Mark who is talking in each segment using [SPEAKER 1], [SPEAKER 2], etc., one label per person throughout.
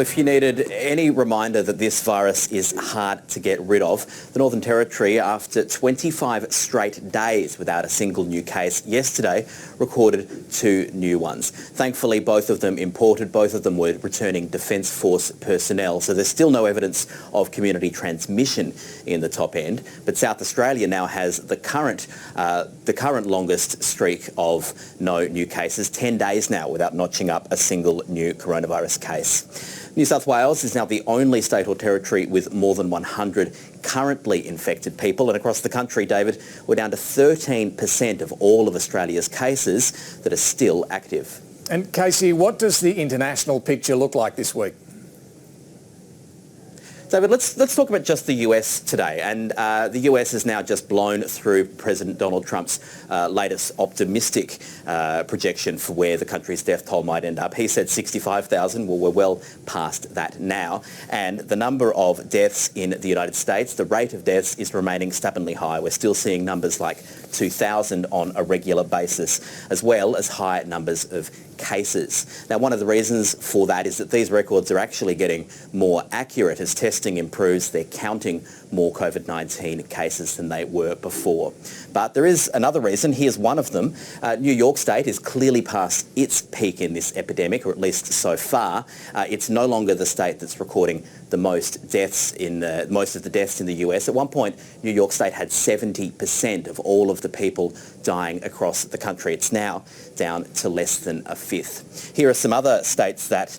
[SPEAKER 1] Well, if you needed any reminder that this virus is hard to get rid of, the Northern Territory, after 25 straight days without a single new case, yesterday recorded 2 new ones. Thankfully, both of them imported, both of them were returning Defence Force personnel, so there's still no evidence of community transmission in the top end. But South Australia now has the current longest streak of no new cases, 10 days now without notching up a single new coronavirus case. New South Wales is now the only state or territory with more than 100 currently infected people. And across the country, David, we're down to 13% of all of Australia's cases that are still active.
[SPEAKER 2] And Casey, what does the international picture look like this week?
[SPEAKER 1] David, let's talk about just the US today. And the US has now just blown through President Donald Trump's latest optimistic projection for where the country's death toll might end up. He said 65,000. Well, we're well past that now. And the number of deaths in the United States, the rate of deaths is remaining stubbornly high. We're still seeing numbers like 2,000 on a regular basis, as well as high numbers of cases. Now, one of the reasons for that is that these records are actually getting more accurate as testing improves. They're counting more COVID-19 cases than they were before. But there is another reason. Here's one of them. New York State is clearly past its peak in this epidemic, or at least so far. It's no longer the state that's recording the most deaths most of the deaths in the US. At one point, New York State had 70% of all of the people dying across the country. It's now down to less than a fifth. Here are some other states that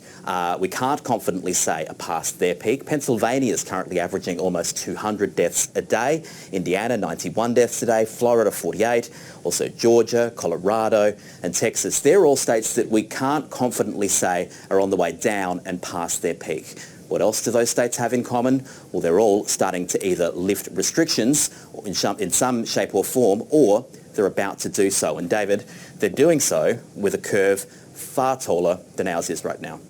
[SPEAKER 1] we can't confidently say are past their peak. Pennsylvania is currently averaging almost 200 deaths a day. Indiana, 91 deaths a day. Florida, 48. Also Georgia, Colorado and Texas. They're all states that we can't confidently say are on the way down and past their peak. What else do those states have in common? Well, they're all starting to either lift restrictions in some shape or form, or they're about to do so. And David, they're doing so with a curve far taller than ours is right now.